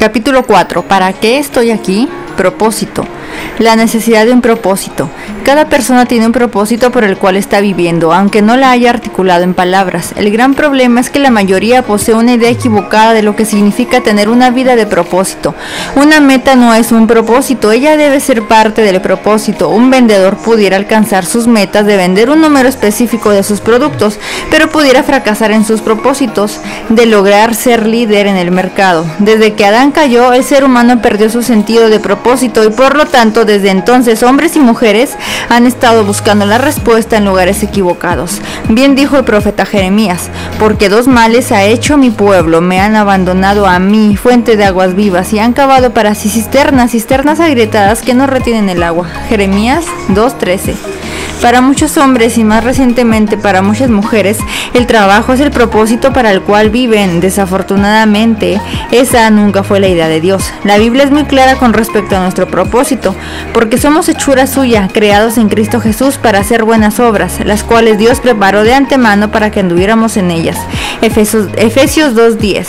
Capítulo 4. ¿Para qué estoy aquí? Propósito. La necesidad de un propósito. Cada persona tiene un propósito por el cual está viviendo, aunque no la haya articulado en palabras. El gran problema es que la mayoría posee una idea equivocada de lo que significa tener una vida de propósito. Una meta no es un propósito, ella debe ser parte del propósito. Un vendedor pudiera alcanzar sus metas de vender un número específico de sus productos, pero pudiera fracasar en sus propósitos de lograr ser líder en el mercado. Desde que Adán cayó, el ser humano perdió su sentido de propósito y por lo tanto, desde entonces, hombres y mujeres han estado buscando la respuesta en lugares equivocados. Bien dijo el profeta Jeremías: porque dos males ha hecho mi pueblo, me han abandonado a mí, fuente de aguas vivas, y han cavado para sí cisternas agrietadas que no retienen el agua. Jeremías 2:13. Para muchos hombres y más recientemente para muchas mujeres, el trabajo es el propósito para el cual viven. Desafortunadamente, esa nunca fue la idea de Dios. La Biblia es muy clara con respecto a nuestro propósito, porque somos hechura suya, creados en Cristo Jesús para hacer buenas obras, las cuales Dios preparó de antemano para que anduviéramos en ellas. Efesios 2:10.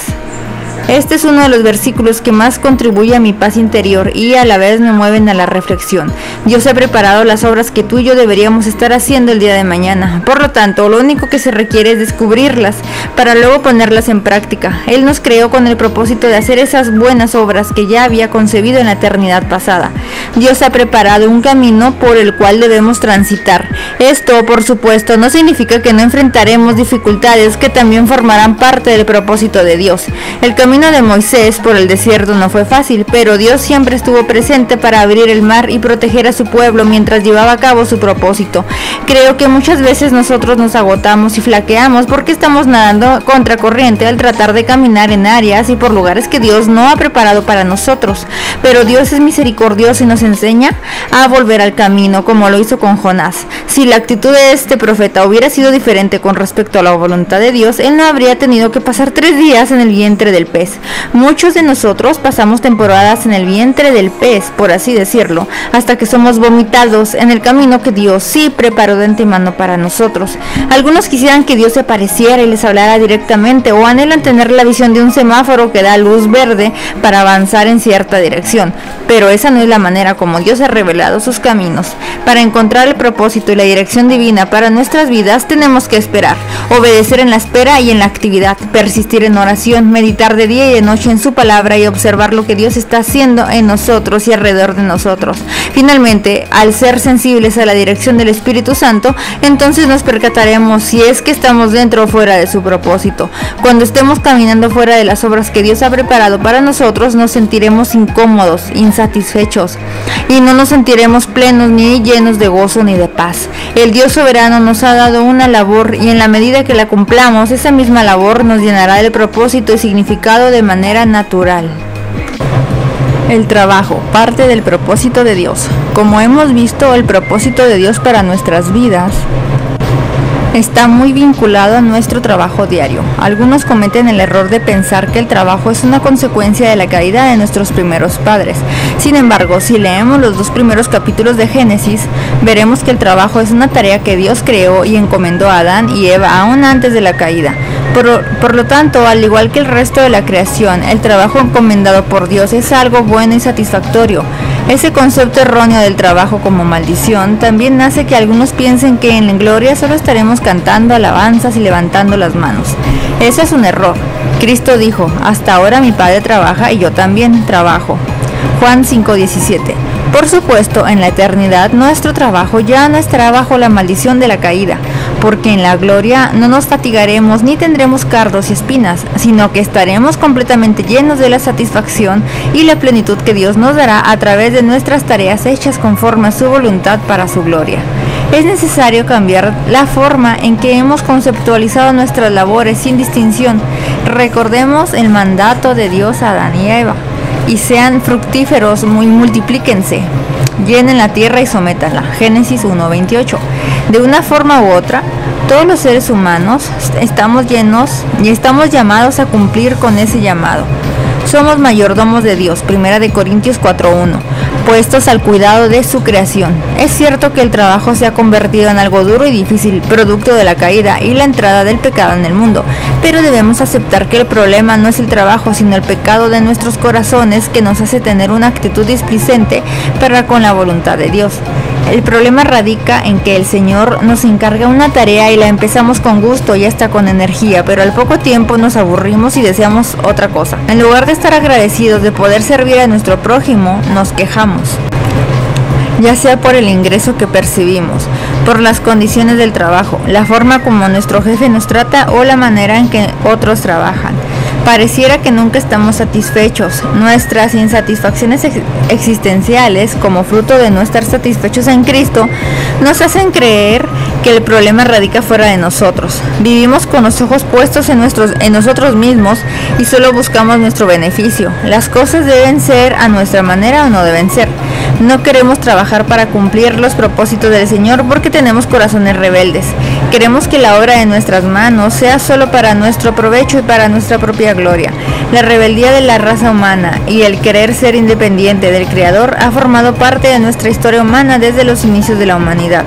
Este es uno de los versículos que más contribuye a mi paz interior y a la vez me mueven a la reflexión. Dios ha preparado las obras que tú y yo deberíamos estar haciendo el día de mañana. Por lo tanto, lo único que se requiere es descubrirlas para luego ponerlas en práctica. Él nos creó con el propósito de hacer esas buenas obras que ya había concebido en la eternidad pasada. Dios ha preparado un camino por el cual debemos transitar. Esto, por supuesto, no significa que no enfrentaremos dificultades que también formarán parte del propósito de Dios. El camino de Moisés por el desierto no fue fácil, pero Dios siempre estuvo presente para abrir el mar y proteger a su pueblo mientras llevaba a cabo su propósito. Creo que muchas veces nosotros nos agotamos y flaqueamos porque estamos nadando contracorriente al tratar de caminar en áreas y por lugares que Dios no ha preparado para nosotros. Pero Dios es misericordioso y nos enseña a volver al camino, como lo hizo con Jonás. Si la actitud de este profeta hubiera sido diferente con respecto a la voluntad de Dios, él no habría tenido que pasar 3 días en el vientre del pez. Muchos de nosotros pasamos temporadas en el vientre del pez, por así decirlo, hasta que somos vomitados en el camino que Dios sí preparó de antemano para nosotros. Algunos quisieran que Dios se apareciera y les hablara directamente, o anhelan tener la visión de un semáforo que da luz verde para avanzar en cierta dirección, pero esa no es la manera como Dios ha revelado sus caminos. Para encontrar el propósito y la dirección divina para nuestras vidas tenemos que esperar, obedecer en la espera y en la actividad, persistir en oración, meditar de día y de noche en su palabra y observar lo que Dios está haciendo en nosotros y alrededor de nosotros. Finalmente, al ser sensibles a la dirección del Espíritu Santo, entonces nos percataremos si es que estamos dentro o fuera de su propósito. Cuando estemos caminando fuera de las obras que Dios ha preparado para nosotros, nos sentiremos incómodos, insatisfechos y no nos sentiremos plenos ni llenos de gozo ni de paz. El Dios soberano nos ha dado una labor y en la medida que la cumplamos, esa misma labor nos llenará del propósito y significado de manera natural. El trabajo, parte del propósito de Dios. Como hemos visto, el propósito de Dios para nuestras vidas está muy vinculado a nuestro trabajo diario. Algunos cometen el error de pensar que el trabajo es una consecuencia de la caída de nuestros primeros padres. Sin embargo, si leemos los 2 primeros capítulos de Génesis, veremos que el trabajo es una tarea que Dios creó y encomendó a Adán y Eva aún antes de la caída. Por lo tanto, al igual que el resto de la creación, el trabajo encomendado por Dios es algo bueno y satisfactorio. Ese concepto erróneo del trabajo como maldición también hace que algunos piensen que en la gloria solo estaremos cantando alabanzas y levantando las manos. Eso es un error. Cristo dijo: hasta ahora mi Padre trabaja y yo también trabajo. Juan 5:17. Por supuesto, en la eternidad nuestro trabajo ya no estará bajo la maldición de la caída, porque en la gloria no nos fatigaremos ni tendremos cardos y espinas, sino que estaremos completamente llenos de la satisfacción y la plenitud que Dios nos dará a través de nuestras tareas hechas conforme a su voluntad para su gloria. Es necesario cambiar la forma en que hemos conceptualizado nuestras labores sin distinción. Recordemos el mandato de Dios a Adán y a Eva: y sean fructíferos, multiplíquense, llenen la tierra y sométanla. Génesis 1:28. De una forma u otra, todos los seres humanos estamos llamados a cumplir con ese llamado. Somos mayordomos de Dios, 1 Corintios 4:1. puestos al cuidado de su creación. Es cierto que el trabajo se ha convertido en algo duro y difícil, producto de la caída y la entrada del pecado en el mundo, pero debemos aceptar que el problema no es el trabajo, sino el pecado de nuestros corazones que nos hace tener una actitud displicente para con la voluntad de Dios. El problema radica en que el Señor nos encarga una tarea y la empezamos con gusto y hasta con energía, pero al poco tiempo nos aburrimos y deseamos otra cosa. En lugar de estar agradecidos de poder servir a nuestro prójimo, nos quejamos, ya sea por el ingreso que percibimos, por las condiciones del trabajo, la forma como nuestro jefe nos trata o la manera en que otros trabajan. Pareciera que nunca estamos satisfechos. Nuestras insatisfacciones existenciales, como fruto de no estar satisfechos en Cristo, nos hacen creer que el problema radica fuera de nosotros. Vivimos con los ojos puestos en nosotros mismos y solo buscamos nuestro beneficio. Las cosas deben ser a nuestra manera o no deben ser. No queremos trabajar para cumplir los propósitos del Señor porque tenemos corazones rebeldes. Queremos que la obra de nuestras manos sea solo para nuestro provecho y para nuestra propia gloria. La rebeldía de la raza humana y el querer ser independiente del Creador ha formado parte de nuestra historia humana desde los inicios de la humanidad.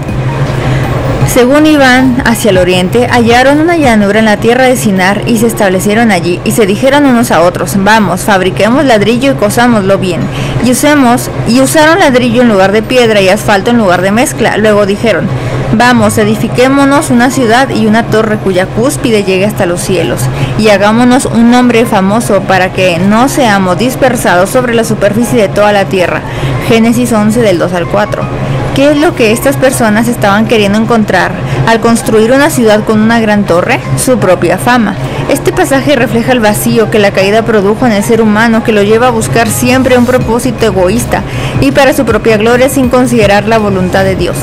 Según iban hacia el oriente, hallaron una llanura en la tierra de Sinar y se establecieron allí, y se dijeron unos a otros: vamos, fabriquemos ladrillo y cosámoslo bien. Y usaron ladrillo en lugar de piedra y asfalto en lugar de mezcla. Luego dijeron: vamos, edifiquémonos una ciudad y una torre cuya cúspide llegue hasta los cielos, y hagámonos un nombre famoso para que no seamos dispersados sobre la superficie de toda la tierra. Génesis 11 del 2 al 4. ¿Qué es lo que estas personas estaban queriendo encontrar al construir una ciudad con una gran torre? Su propia fama. Este pasaje refleja el vacío que la caída produjo en el ser humano, que lo lleva a buscar siempre un propósito egoísta y para su propia gloria sin considerar la voluntad de Dios.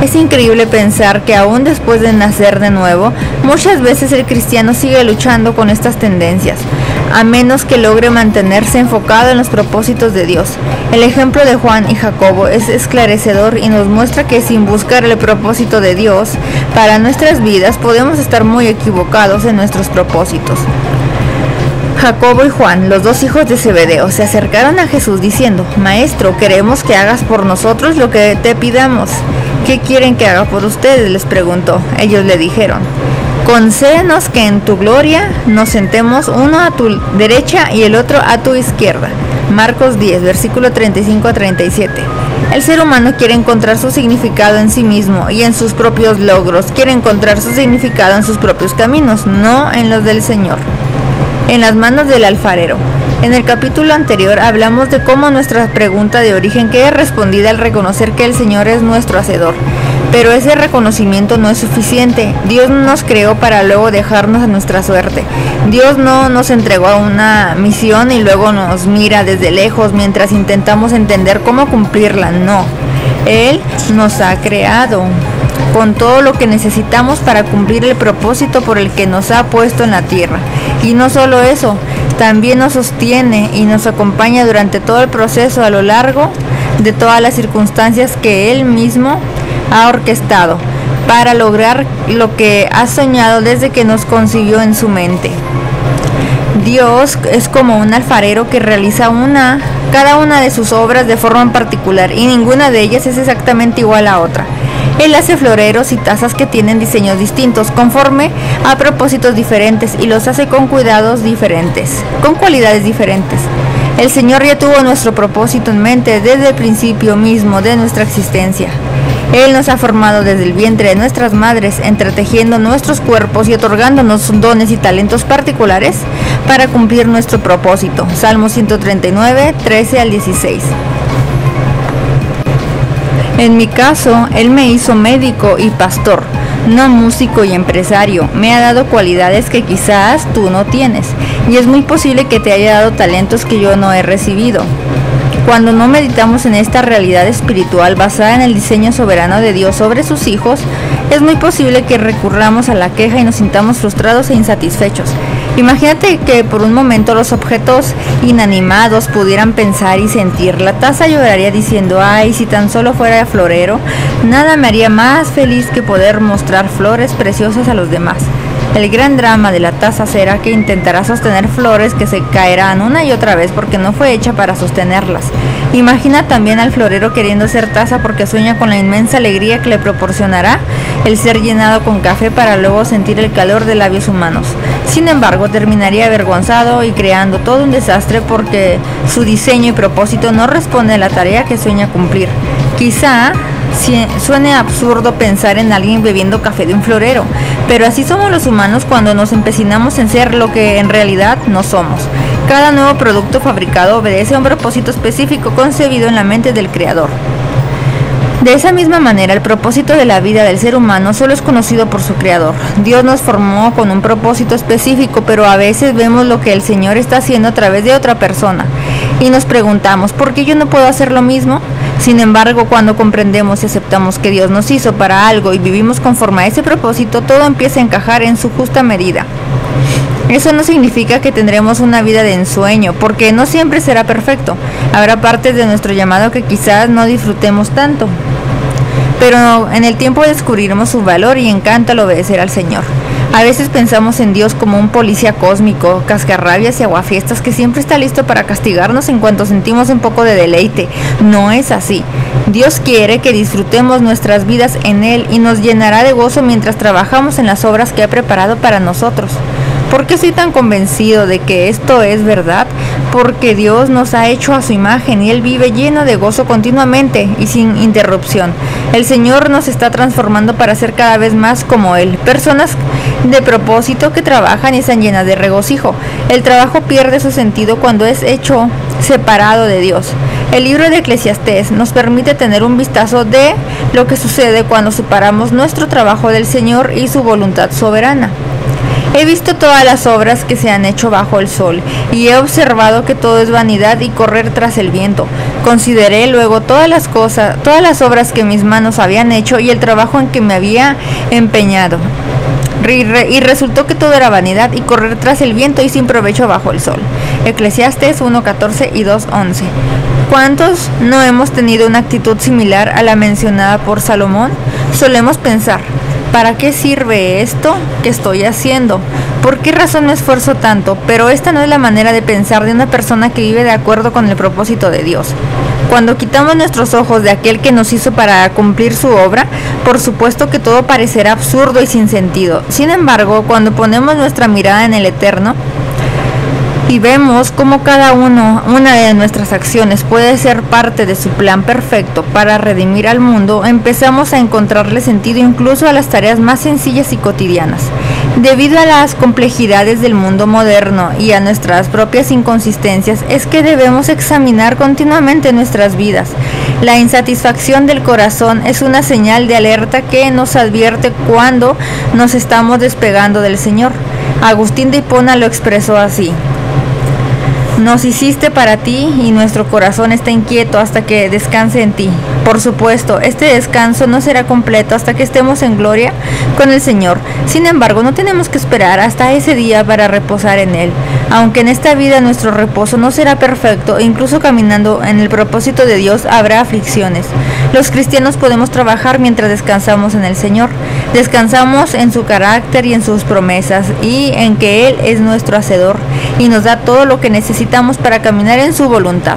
Es increíble pensar que aún después de nacer de nuevo, muchas veces el cristiano sigue luchando con estas tendencias, a menos que logre mantenerse enfocado en los propósitos de Dios. El ejemplo de Juan y Jacobo es esclarecedor y nos muestra que sin buscar el propósito de Dios para nuestras vidas podemos estar muy equivocados en nuestros propósitos. Jacobo y Juan, los dos hijos de Zebedeo, se acercaron a Jesús diciendo: Maestro, queremos que hagas por nosotros lo que te pidamos. ¿Qué quieren que haga por ustedes?, les preguntó. Ellos le dijeron: concédenos que en tu gloria nos sentemos uno a tu derecha y el otro a tu izquierda. Marcos 10, versículo 35 a 37. El ser humano quiere encontrar su significado en sí mismo y en sus propios logros. Quiere encontrar su significado en sus propios caminos, no en los del Señor. En las manos del alfarero. En el capítulo anterior hablamos de cómo nuestra pregunta de origen queda respondida al reconocer que el Señor es nuestro hacedor. Pero ese reconocimiento no es suficiente. Dios no nos creó para luego dejarnos a nuestra suerte. Dios no nos entregó a una misión y luego nos mira desde lejos mientras intentamos entender cómo cumplirla. No. Él nos ha creado con todo lo que necesitamos para cumplir el propósito por el que nos ha puesto en la tierra. Y no solo eso, también nos sostiene y nos acompaña durante todo el proceso a lo largo de todas las circunstancias que Él mismo ha orquestado para lograr lo que ha soñado desde que nos concibió en su mente. Dios es como un alfarero que realiza cada una de sus obras de forma particular y ninguna de ellas es exactamente igual a otra. Él hace floreros y tazas que tienen diseños distintos, conforme a propósitos diferentes, y los hace con cuidados diferentes, con cualidades diferentes. El Señor ya tuvo nuestro propósito en mente desde el principio mismo de nuestra existencia. Él nos ha formado desde el vientre de nuestras madres, entretejiendo nuestros cuerpos y otorgándonos dones y talentos particulares para cumplir nuestro propósito. Salmo 139, 13 al 16. En mi caso, Él me hizo médico y pastor, no músico y empresario. Me ha dado cualidades que quizás tú no tienes, y es muy posible que te haya dado talentos que yo no he recibido. Cuando no meditamos en esta realidad espiritual basada en el diseño soberano de Dios sobre sus hijos, es muy posible que recurramos a la queja y nos sintamos frustrados e insatisfechos. Imagínate que por un momento los objetos inanimados pudieran pensar y sentir. La taza lloraría diciendo: ay, si tan solo fuera florero, nada me haría más feliz que poder mostrar flores preciosas a los demás. El gran drama de la taza será que intentará sostener flores que se caerán una y otra vez porque no fue hecha para sostenerlas. Imagina también al florero queriendo ser taza porque sueña con la inmensa alegría que le proporcionará el ser llenado con café para luego sentir el calor de labios humanos. Sin embargo, terminaría avergonzado y creando todo un desastre porque su diseño y propósito no responde a la tarea que sueña cumplir. Quizá suene absurdo pensar en alguien bebiendo café de un florero, pero así somos los humanos cuando nos empecinamos en ser lo que en realidad no somos. Cada nuevo producto fabricado obedece a un propósito específico concebido en la mente del creador. De esa misma manera, el propósito de la vida del ser humano solo es conocido por su creador. Dios nos formó con un propósito específico, pero a veces vemos lo que el Señor está haciendo a través de otra persona y nos preguntamos, ¿por qué yo no puedo hacer lo mismo? Sin embargo, cuando comprendemos y aceptamos que Dios nos hizo para algo y vivimos conforme a ese propósito, todo empieza a encajar en su justa medida. Eso no significa que tendremos una vida de ensueño, porque no siempre será perfecto. Habrá partes de nuestro llamado que quizás no disfrutemos tanto, pero en el tiempo descubriremos su valor y encanto al obedecer al Señor. A veces pensamos en Dios como un policía cósmico, cascarrabias y aguafiestas que siempre está listo para castigarnos en cuanto sentimos un poco de deleite. No es así. Dios quiere que disfrutemos nuestras vidas en Él y nos llenará de gozo mientras trabajamos en las obras que ha preparado para nosotros. ¿Por qué estoy tan convencido de que esto es verdad? Porque Dios nos ha hecho a su imagen y Él vive lleno de gozo continuamente y sin interrupción. El Señor nos está transformando para ser cada vez más como Él, personas de propósito que trabajan y están llenas de regocijo. El trabajo pierde su sentido cuando es hecho separado de Dios. El libro de Eclesiastés nos permite tener un vistazo de lo que sucede cuando separamos nuestro trabajo del Señor y su voluntad soberana. He visto todas las obras que se han hecho bajo el sol, y he observado que todo es vanidad y correr tras el viento. Consideré luego todas las obras que mis manos habían hecho y el trabajo en que me había empeñado. Y resultó que todo era vanidad y correr tras el viento y sin provecho bajo el sol. Eclesiastés 1:14 y 2:11. ¿Cuántos no hemos tenido una actitud similar a la mencionada por Salomón? Solemos pensar, ¿para qué sirve esto que estoy haciendo? ¿Por qué razón me esfuerzo tanto? Pero esta no es la manera de pensar de una persona que vive de acuerdo con el propósito de Dios. Cuando quitamos nuestros ojos de aquel que nos hizo para cumplir su obra, por supuesto que todo parecerá absurdo y sin sentido. Sin embargo, cuando ponemos nuestra mirada en el Eterno, y vemos cómo cada una de nuestras acciones puede ser parte de su plan perfecto para redimir al mundo, empezamos a encontrarle sentido incluso a las tareas más sencillas y cotidianas. Debido a las complejidades del mundo moderno y a nuestras propias inconsistencias, es que debemos examinar continuamente nuestras vidas. La insatisfacción del corazón es una señal de alerta que nos advierte cuando nos estamos despegando del Señor. Agustín de Hipona lo expresó así: nos hiciste para ti y nuestro corazón está inquieto hasta que descanse en ti. Por supuesto, este descanso no será completo hasta que estemos en gloria con el Señor. Sin embargo, no tenemos que esperar hasta ese día para reposar en Él. Aunque en esta vida nuestro reposo no será perfecto, e incluso caminando en el propósito de Dios habrá aflicciones. Los cristianos podemos trabajar mientras descansamos en el Señor. Descansamos en su carácter y en sus promesas, y en que Él es nuestro hacedor y nos da todo lo que necesitamos para caminar en su voluntad.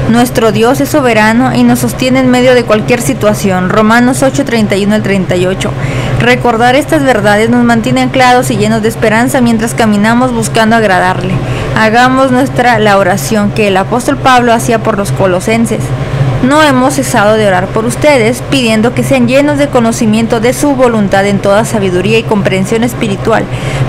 Nuestro Dios es soberano y nos sostiene en medio de cualquier situación. Romanos 8:31 al 38. Recordar estas verdades nos mantiene anclados y llenos de esperanza mientras caminamos buscando agradarle. Hagamos nuestra la oración que el apóstol Pablo hacía por los colosenses. No hemos cesado de orar por ustedes, pidiendo que sean llenos de conocimiento de su voluntad en toda sabiduría y comprensión espiritual,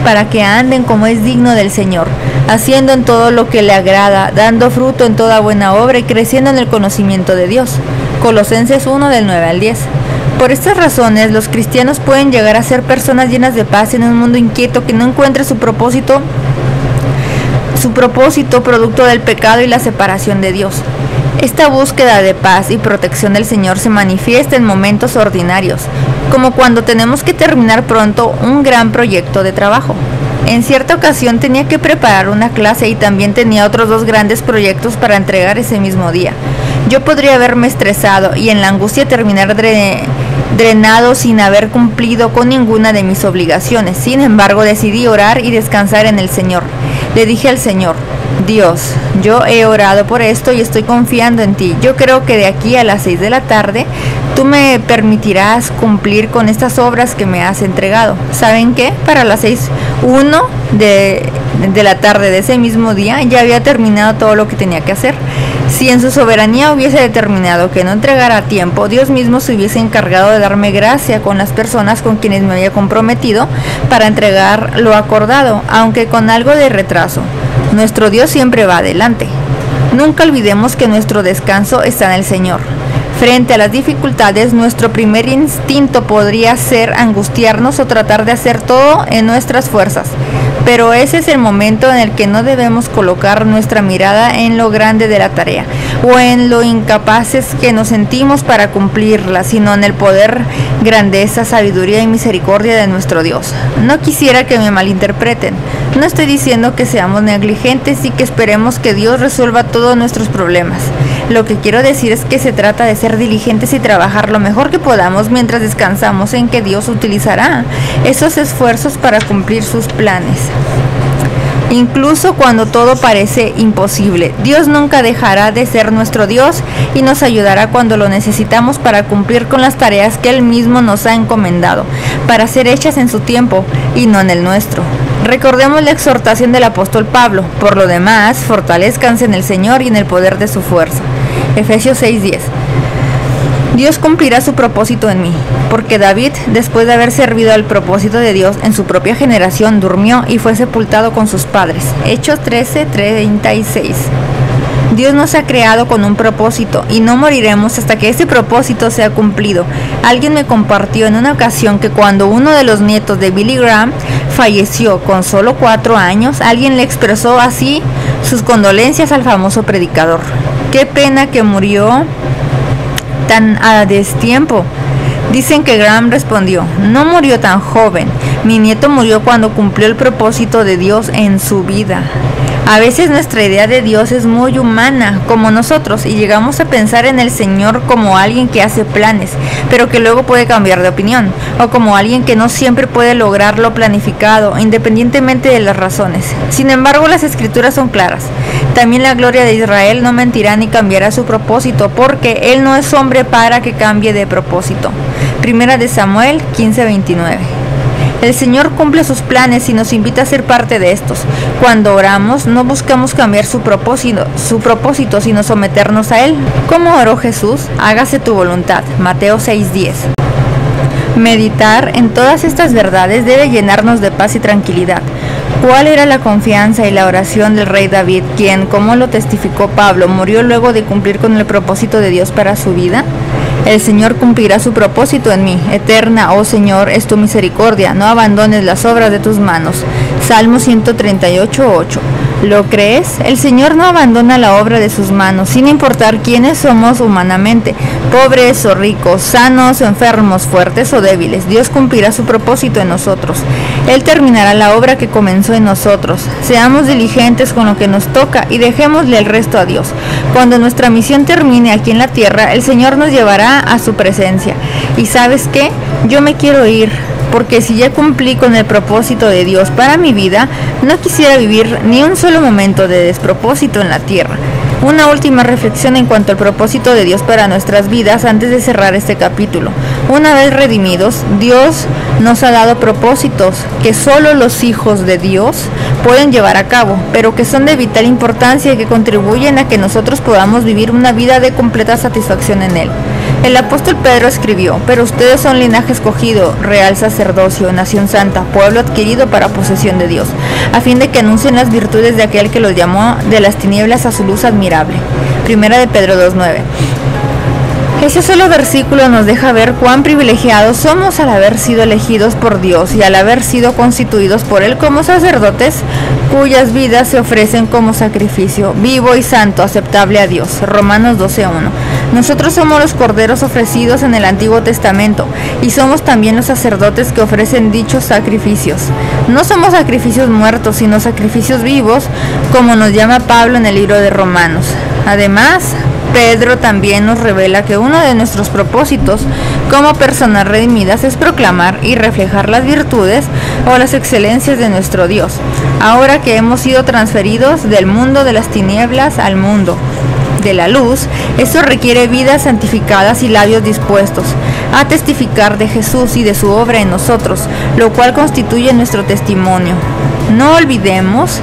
para que anden como es digno del Señor, haciendo en todo lo que le agrada, dando fruto en toda buena obra y creciendo en el conocimiento de Dios. Colosenses 1 del 9 al 10. Por estas razones, los cristianos pueden llegar a ser personas llenas de paz en un mundo inquieto que no encuentra su propósito producto del pecado y la separación de Dios. Esta búsqueda de paz y protección del Señor se manifiesta en momentos ordinarios, como cuando tenemos que terminar pronto un gran proyecto de trabajo. En cierta ocasión tenía que preparar una clase y también tenía otros 2 grandes proyectos para entregar ese mismo día. Yo podría haberme estresado y en la angustia terminar drenado sin haber cumplido con ninguna de mis obligaciones. Sin embargo, decidí orar y descansar en el Señor. Le dije al Señor: Dios, yo he orado por esto y estoy confiando en ti. Yo creo que de aquí a las 6 de la tarde tú me permitirás cumplir con estas obras que me has entregado. ¿Saben qué? Para las 6:01 de la tarde de ese mismo día ya había terminado todo lo que tenía que hacer. Si en su soberanía hubiese determinado que no entregara a tiempo, Dios mismo se hubiese encargado de darme gracia con las personas con quienes me había comprometido para entregar lo acordado, aunque con algo de retraso. Nuestro Dios siempre va adelante. Nunca olvidemos que nuestro descanso está en el Señor. Frente a las dificultades, nuestro primer instinto podría ser angustiarnos o tratar de hacer todo en nuestras fuerzas. Pero ese es el momento en el que no debemos colocar nuestra mirada en lo grande de la tarea o en lo incapaces que nos sentimos para cumplirla, sino en el poder, grandeza, sabiduría y misericordia de nuestro Dios. No quisiera que me malinterpreten. No estoy diciendo que seamos negligentes y que esperemos que Dios resuelva todos nuestros problemas. Lo que quiero decir es que se trata de ser diligentes y trabajar lo mejor que podamos mientras descansamos en que Dios utilizará esos esfuerzos para cumplir sus planes. Incluso cuando todo parece imposible, Dios nunca dejará de ser nuestro Dios y nos ayudará cuando lo necesitamos para cumplir con las tareas que Él mismo nos ha encomendado, para ser hechas en su tiempo y no en el nuestro. Recordemos la exhortación del apóstol Pablo: por lo demás, fortalezcanse en el Señor y en el poder de su fuerza. Efesios 6:10. Dios cumplirá su propósito en mí, porque David, después de haber servido al propósito de Dios en su propia generación, durmió y fue sepultado con sus padres. Hechos 13:36. Dios nos ha creado con un propósito y no moriremos hasta que ese propósito sea cumplido. Alguien me compartió en una ocasión que cuando uno de los nietos de Billy Graham falleció con solo 4 años, alguien le expresó así sus condolencias al famoso predicador: qué pena que murió tan a destiempo. Dicen que Graham respondió: no murió tan joven, mi nieto murió cuando cumplió el propósito de Dios en su vida. A veces nuestra idea de Dios es muy humana, como nosotros, y llegamos a pensar en el Señor como alguien que hace planes, pero que luego puede cambiar de opinión, o como alguien que no siempre puede lograr lo planificado, independientemente de las razones. Sin embargo, las Escrituras son claras. También la gloria de Israel no mentirá ni cambiará su propósito, porque Él no es hombre para que cambie de propósito. Primera de Samuel 15:29. El Señor cumple sus planes y nos invita a ser parte de estos. Cuando oramos, no buscamos cambiar su propósito, sino someternos a Él. ¿Cómo oró Jesús? Hágase tu voluntad. Mateo 6:10. Meditar en todas estas verdades debe llenarnos de paz y tranquilidad. ¿Cuál era la confianza y la oración del rey David, quien, como lo testificó Pablo, murió luego de cumplir con el propósito de Dios para su vida? El Señor cumplirá su propósito en mí. Eterna, oh Señor, es tu misericordia. No abandones las obras de tus manos. Salmo 138:8. ¿Lo crees? El Señor no abandona la obra de sus manos, sin importar quiénes somos humanamente, pobres o ricos, sanos o enfermos, fuertes o débiles. Dios cumplirá su propósito en nosotros. Él terminará la obra que comenzó en nosotros. Seamos diligentes con lo que nos toca y dejémosle el resto a Dios. Cuando nuestra misión termine aquí en la tierra, el Señor nos llevará a su presencia. ¿Y sabes qué? Yo me quiero ir, porque si ya cumplí con el propósito de Dios para mi vida, no quisiera vivir ni un solo momento de despropósito en la tierra. Una última reflexión en cuanto al propósito de Dios para nuestras vidas antes de cerrar este capítulo. Una vez redimidos, Dios nos ha dado propósitos que solo los hijos de Dios pueden llevar a cabo, pero que son de vital importancia y que contribuyen a que nosotros podamos vivir una vida de completa satisfacción en Él. El apóstol Pedro escribió: pero ustedes son linaje escogido, real sacerdocio, nación santa, pueblo adquirido para posesión de Dios, a fin de que anuncien las virtudes de aquel que los llamó de las tinieblas a su luz admirable. Primera de Pedro 2:9. Ese solo versículo nos deja ver cuán privilegiados somos al haber sido elegidos por Dios y al haber sido constituidos por Él como sacerdotes, cuyas vidas se ofrecen como sacrificio vivo y santo, aceptable a Dios. Romanos 12:1. Nosotros somos los corderos ofrecidos en el Antiguo Testamento y somos también los sacerdotes que ofrecen dichos sacrificios. No somos sacrificios muertos, sino sacrificios vivos, como nos llama Pablo en el libro de Romanos. Además, Pedro también nos revela que uno de nuestros propósitos como personas redimidas es proclamar y reflejar las virtudes o las excelencias de nuestro Dios, ahora que hemos sido transferidos del mundo de las tinieblas al mundo de la luz. Esto requiere vidas santificadas y labios dispuestos a testificar de Jesús y de su obra en nosotros, lo cual constituye nuestro testimonio. No olvidemos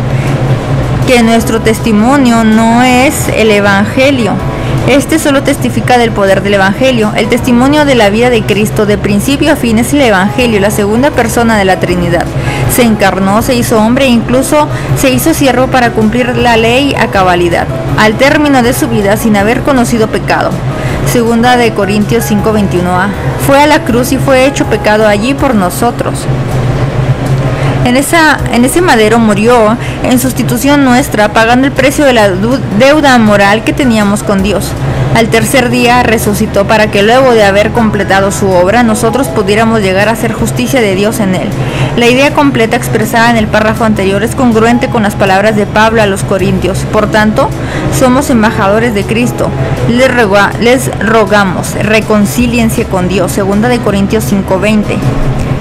que nuestro testimonio no es el Evangelio. Este solo testifica del poder del Evangelio. El testimonio de la vida de Cristo, de principio a fin, es el Evangelio, la segunda persona de la Trinidad. Se encarnó, se hizo hombre e incluso se hizo siervo para cumplir la ley a cabalidad, al término de su vida sin haber conocido pecado. Segunda de Corintios 5:21a. Fue a la cruz y fue hecho pecado allí por nosotros. En ese madero murió en sustitución nuestra, pagando el precio de la deuda moral que teníamos con Dios. Al tercer día resucitó para que luego de haber completado su obra, nosotros pudiéramos llegar a ser justicia de Dios en él. La idea completa expresada en el párrafo anterior es congruente con las palabras de Pablo a los Corintios. Por tanto, somos embajadores de Cristo. Les rogamos, reconcíliense con Dios. Segunda de Corintios 5:20.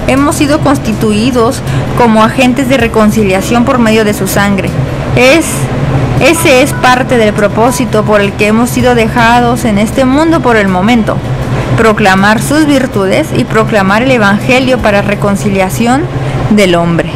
Hemos sido constituidos como agentes de reconciliación por medio de su sangre. Ese es parte del propósito por el que hemos sido dejados en este mundo por el momento: proclamar sus virtudes y proclamar el Evangelio para reconciliación del hombre.